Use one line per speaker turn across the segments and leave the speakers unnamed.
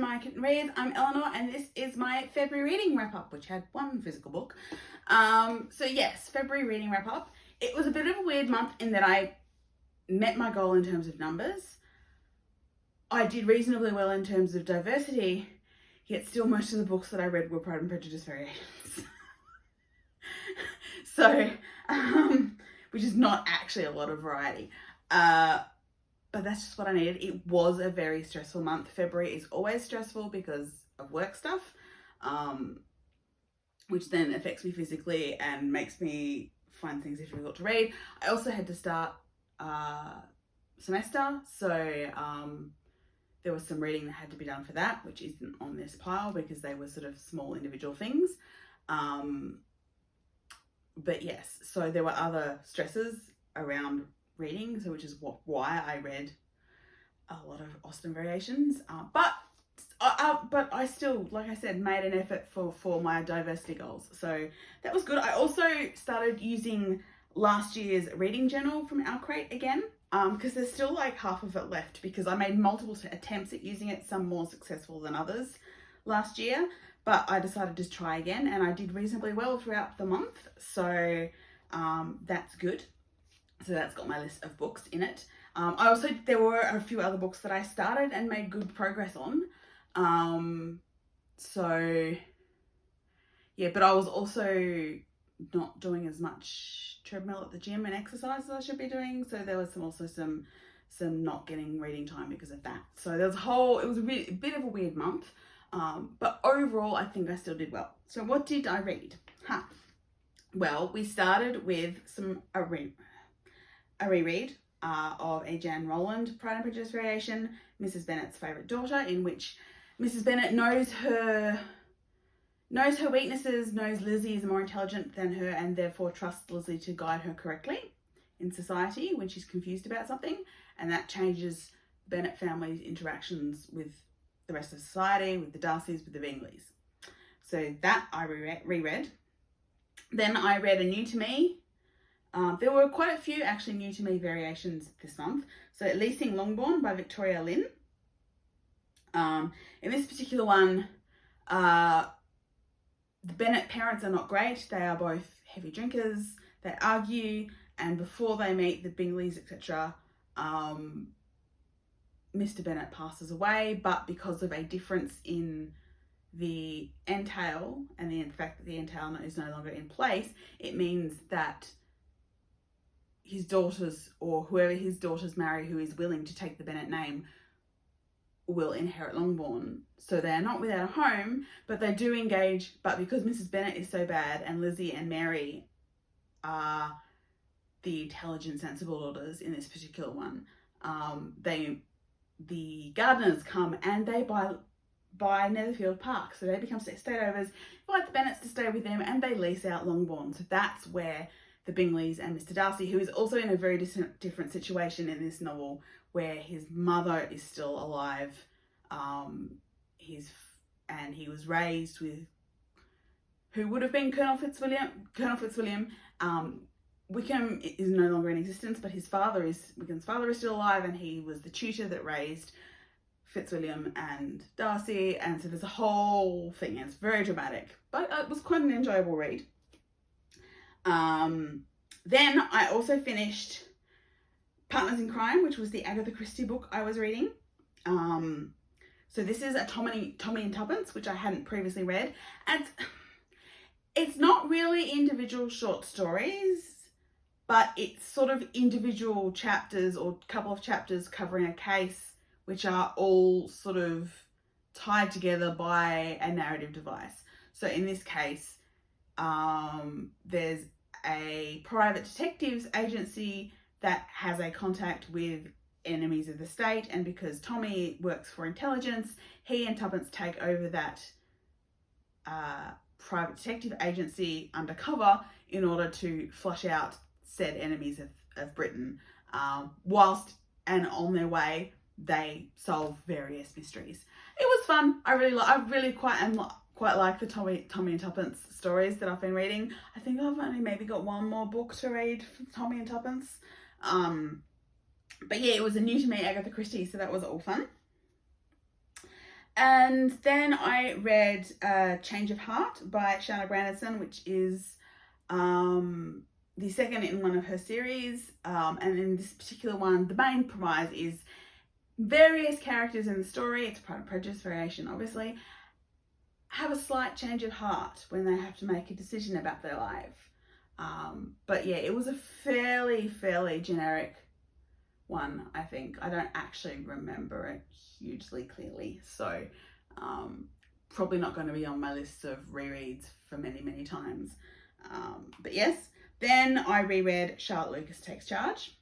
My Kitten Reads. I'm Eleanor, and this is my February reading wrap-up, which had one physical book. So yes, February reading wrap-up. It was a bit of a weird month in that I met my goal in terms of numbers. I did reasonably well in terms of diversity, yet still most of the books that I read were Pride and Prejudice variations. So, which is not actually a lot of variety. But that's just what I needed. It was a very stressful month. February is always stressful because of work stuff, which then affects me physically and makes me find things difficult to read. I also had to start semester, so there was some reading that had to be done for that, which isn't on this pile because they were sort of small individual things. But yes, so there were other stresses around reading, so which is why I read a lot of Austen variations. But I still, like I said, made an effort for my diversity goals. So that was good. I also started using last year's reading journal from Our Crate again, because there's still like half of it left because I made multiple attempts at using it, some more successful than others last year. But I decided to try again, and I did reasonably well throughout the month. So that's good. So that's got my list of books in it. There were a few other books that I started and made good progress on. So yeah, but I was also not doing as much treadmill at the gym and exercise as I should be doing. So there was also some not getting reading time because of that. So it was a bit of a weird month. But overall, I think I still did well. So what did I read? Well, we started with a reread of a Jan Roland Pride and Prejudice variation, Mrs. Bennet's Favourite Daughter, in which Mrs. Bennet knows her weaknesses, knows Lizzie is more intelligent than her, and therefore trusts Lizzie to guide her correctly in society when she's confused about something, and that changes Bennet family's interactions with the rest of society, with the Darcys, with the Bingleys. So that I reread. Then I read A New to Me. There were quite a few actually new to me variations this month. So Lee Sing Longbourn by Victoria Lynn. In this particular one, the Bennet parents are not great. They are both heavy drinkers. They argue, and before they meet the Bingleys, etc., Mr. Bennet passes away, but because of a difference in the entail and the fact that the entail is no longer in place, it means that his daughters, or whoever his daughters marry who is willing to take the Bennet name, will inherit Longbourn. So they are not without a home, but they do engage. But because Mrs. Bennet is so bad and Lizzie and Mary are the intelligent, sensible daughters in this particular one, the Gardiners come and they buy Netherfield Park. So they become stay-overs, invite the Bennets to stay with them, and they lease out Longbourn. So that's where the Bingleys and Mr. Darcy, who is also in a very different situation in this novel, where his mother is still alive. He was raised with who would have been Colonel Fitzwilliam. Wickham is no longer in existence, but Wickham's father is still alive, and he was the tutor that raised Fitzwilliam and Darcy, and so there's a whole thing, and it's very dramatic, but it was quite an enjoyable read. Then I also finished Partners in Crime, which was the Agatha Christie book I was reading. So this is a Tommy and Tuppence, which I hadn't previously read, and it's not really individual short stories, but it's sort of individual chapters or a couple of chapters covering a case, which are all sort of tied together by a narrative device. So in this case, there's a private detectives agency that has a contact with enemies of the state, and because Tommy works for intelligence, he and Tuppence take over that private detective agency undercover in order to flush out said enemies of Britain, whilst and on their way they solve various mysteries. It was fun. I really quite like the Tommy and Tuppence stories that I've been reading. I think I've only maybe got one more book to read from Tommy and Tuppence. But yeah, it was a new to me Agatha Christie, so that was all fun. And then I read Change of Heart by Shanna Grandison, which is the second in one of her series. And in this particular one, the main premise is various characters in the story, it's Pride and Prejudice variation obviously, have a slight change of heart when they have to make a decision about their life. But yeah, it was a fairly generic one, I think. I don't actually remember it hugely clearly, so probably not going to be on my list of rereads for many times. But yes, then I reread Charlotte Lucas Takes Charge,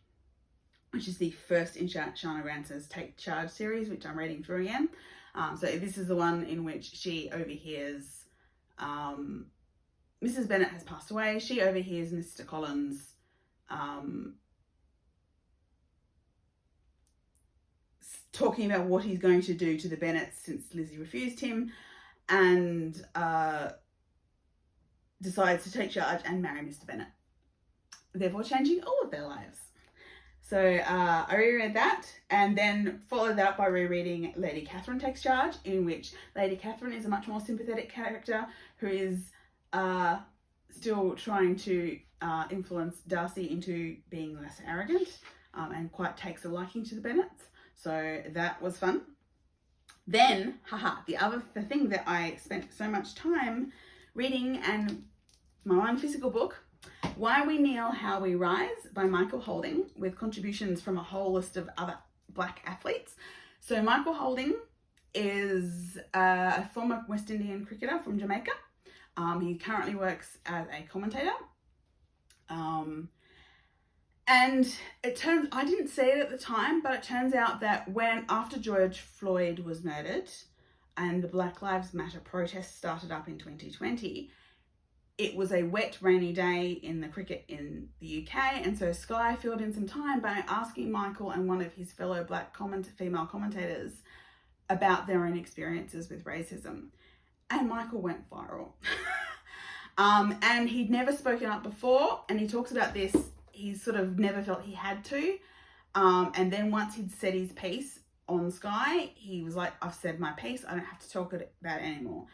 which is the first in Shanna Grantison's Take Charge series, which I'm reading through again. So this is the one in which she overhears, Mrs. Bennet has passed away. She overhears Mr. Collins talking about what he's going to do to the Bennets since Lizzie refused him, and decides to take charge and marry Mr. Bennet, therefore changing all of their lives. So I reread that, and then followed that by rereading Lady Catherine Takes Charge, in which Lady Catherine is a much more sympathetic character who is still trying to influence Darcy into being less arrogant, and quite takes a liking to the Bennets. So that was fun. Then, the thing that I spent so much time reading, and my one physical book, Why We Kneel, How We Rise by Michael Holding, with contributions from a whole list of other Black athletes. So Michael Holding is a former West Indian cricketer from Jamaica. He currently works as a commentator. And I didn't see it at the time, but it turns out that after George Floyd was murdered and the Black Lives Matter protests started up in 2020, it was a wet, rainy day in the cricket in the UK, and so Sky filled in some time by asking Michael and one of his fellow Black female commentators about their own experiences with racism. And Michael went viral. And he'd never spoken up before, and he talks about this. He sort of never felt he had to. And then once he'd said his piece on Sky, he was like, I've said my piece, I don't have to talk about it anymore.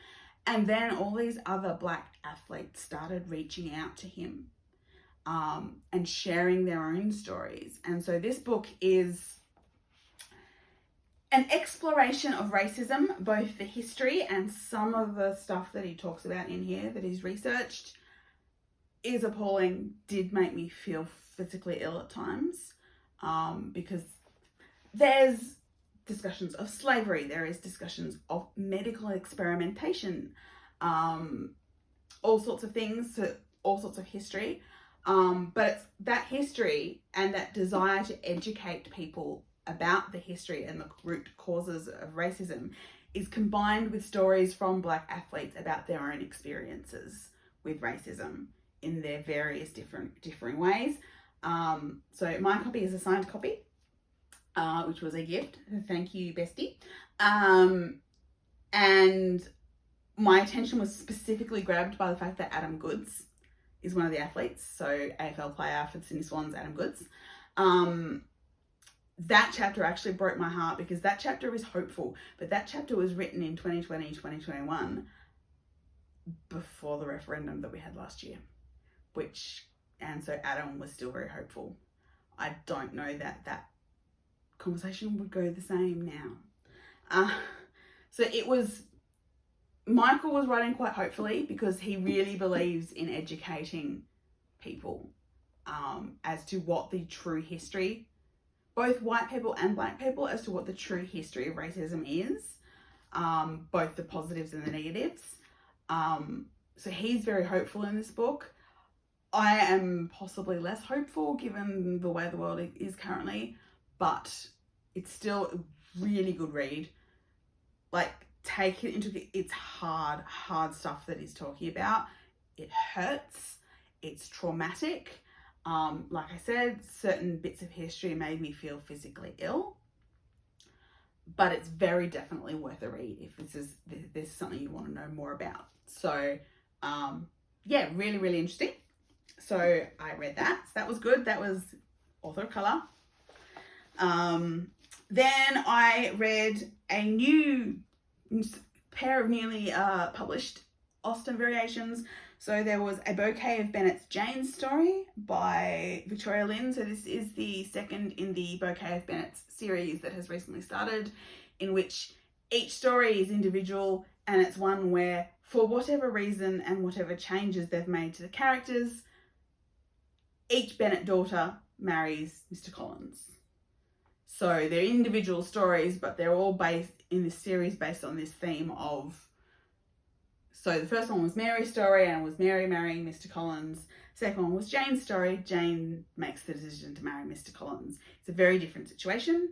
And then all these other Black athletes started reaching out to him and sharing their own stories. And so this book is an exploration of racism, both the history and some of the stuff that he talks about in here that he's researched is appalling, did make me feel physically ill at times, because there's discussions of slavery, there is discussions of medical experimentation, all sorts of things, so all sorts of history, but it's that history and that desire to educate people about the history and the root causes of racism is combined with stories from Black athletes about their own experiences with racism in their various differing ways. So my copy is a signed copy, which was a gift. Thank you, bestie. And my attention was specifically grabbed by the fact that Adam Goodes is one of the athletes. So AFL player for the Sydney Swans, Adam Goodes. That chapter actually broke my heart because that chapter is hopeful, but that chapter was written in 2020, 2021 before the referendum that we had last year, and so Adam was still very hopeful. I don't know that conversation would go the same now. So Michael was writing quite hopefully because he really believes in educating people as to what the true history, both white people and Black people, as to what the true history of racism is, both the positives and the negatives. So he's very hopeful in this book. I am possibly less hopeful given the way the world is currently, but it's still a really good read. Like, take it into it's hard stuff that he's talking about. It hurts. It's traumatic. Like I said, certain bits of history made me feel physically ill, but it's very definitely worth a read if this is something you want to know more about. So, yeah, really interesting. So I read that. So that was good. That was author of colour. Then I read a new pair of newly published Austen variations. So there was A Bouquet of Bennett's Jane story by Victoria Lynn. So this is the second in the Bouquet of Bennett's series that has recently started, in which each story is individual, and it's one where, for whatever reason and whatever changes they've made to the characters, each Bennet daughter marries Mr. Collins. So they're individual stories, but they're all based in this series based on this theme of, so the first one was Mary's story, and it was Mary marrying Mr. Collins. Second one was Jane's story. Jane makes the decision to marry Mr. Collins. It's a very different situation.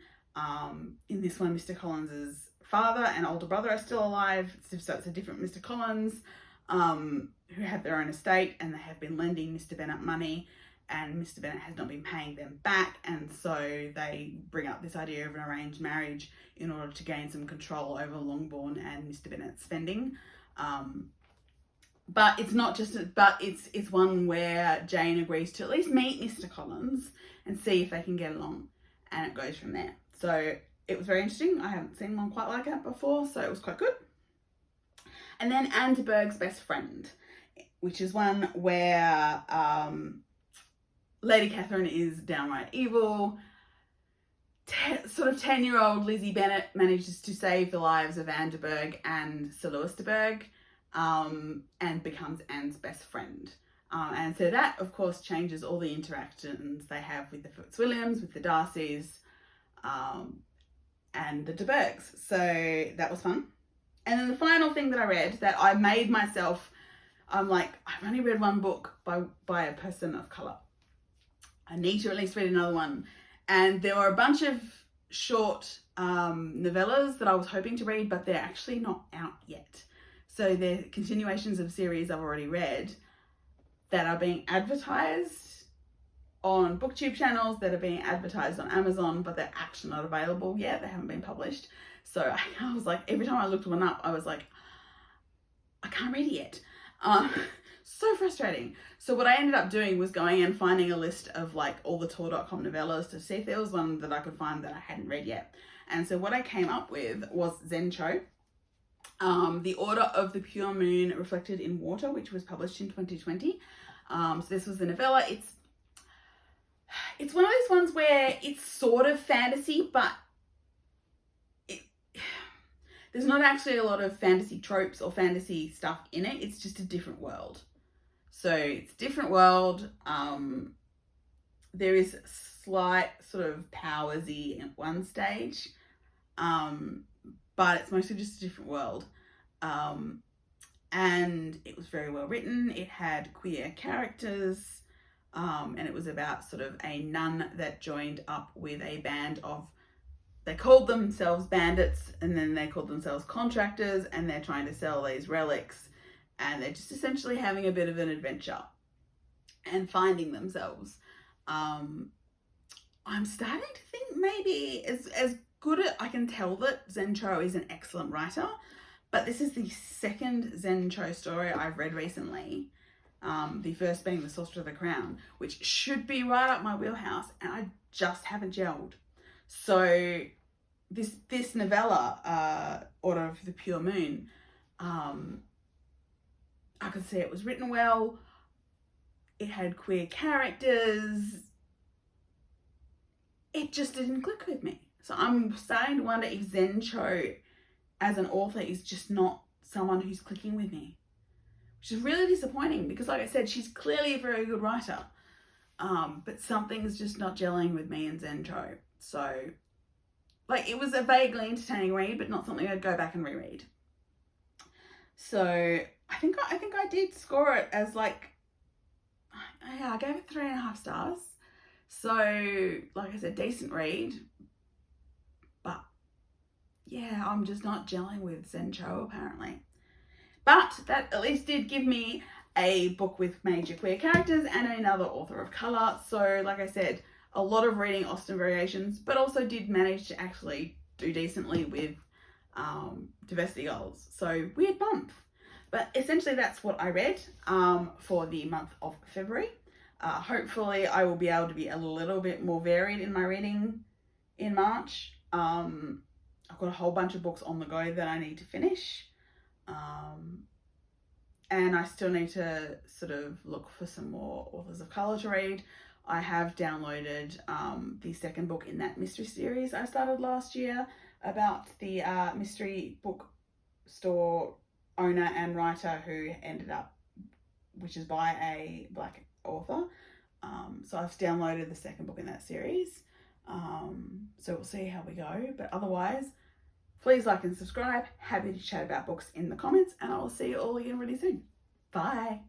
In this one, Mr. Collins's father and older brother are still alive, so it's a different Mr. Collins, who have their own estate, and they have been lending Mr. Bennet money, and Mr. Bennet has not been paying them back, and so they bring up this idea of an arranged marriage in order to gain some control over Longbourn and Mr. Bennet's spending. But it's not just, it's one where Jane agrees to at least meet Mr. Collins and see if they can get along, and it goes from there. So it was very interesting. I haven't seen one quite like that before, so it was quite good. And then Anne de Bourgh's Best Friend, which is one where Lady Catherine is downright evil. Sort of 10-year-old Lizzie Bennet manages to save the lives of Anne de Bourgh and Sir Lewis de Bourgh, and becomes Anne's best friend. And so that, of course, changes all the interactions they have with the Fitzwilliams, with the Darcys, and the de Bourghs. So that was fun. And then the final thing that I read that I made myself, I'm like, I've only read one book by a person of colour. I need to at least read another one. And there were a bunch of short novellas that I was hoping to read, but they're actually not out yet. So they're continuations of series I've already read that are being advertised on BookTube channels, that are being advertised on Amazon, but they're actually not available yet. They haven't been published. So I was like, every time I looked one up, I was like, I can't read it yet. So frustrating. So what I ended up doing was going and finding a list of like all the Tor.com novellas to see if there was one that I could find that I hadn't read yet. And so what I came up with was Zen Cho, The Order of the Pure Moon Reflected in Water, which was published in 2020. So this was the novella. It's one of those ones where it's sort of fantasy, but there's not actually a lot of fantasy tropes or fantasy stuff in it. It's just a different world. So it's a different world. There is slight sort of powersy at one stage, but it's mostly just a different world. And it was very well written. It had queer characters, and it was about sort of a nun that joined up with a band of, they called themselves bandits, and then they called themselves contractors, and they're trying to sell these relics, and they're just essentially having a bit of an adventure and finding themselves. I'm starting to think maybe as good as I can tell that Zen Cho is an excellent writer, but this is the second Zen Cho story I've read recently. The first being The Sorcerer of the Crown, which should be right up my wheelhouse, and I just haven't gelled. So this novella, Order of the Pure Moon, I could see it was written well. It had queer characters. It just didn't click with me. So I'm starting to wonder if Zen Cho as an author is just not someone who's clicking with me, which is really disappointing because, like I said, she's clearly a very good writer, but something's just not gelling with me in Zen Cho. So, like, it was a vaguely entertaining read, but not something I'd go back and reread. So I think I did score it as like, yeah, I gave it 3.5 stars. So, like I said, decent read, but yeah, I'm just not gelling with Zen Cho apparently. But that at least did give me a book with major queer characters and another author of colour. So, like I said, a lot of reading Austen variations, but also did manage to actually do decently with diversity goals. So, weird month. But essentially that's what I read for the month of February. Hopefully I will be able to be a little bit more varied in my reading in March. I've got a whole bunch of books on the go that I need to finish. And I still need to sort of look for some more authors of colour to read. I have downloaded the second book in that mystery series I started last year about the mystery bookstore owner and writer who ended up, which is by a Black author. So I've downloaded the second book in that series. So we'll see how we go. But otherwise, please like and subscribe. Happy to chat about books in the comments, and I will see you all again really soon. Bye.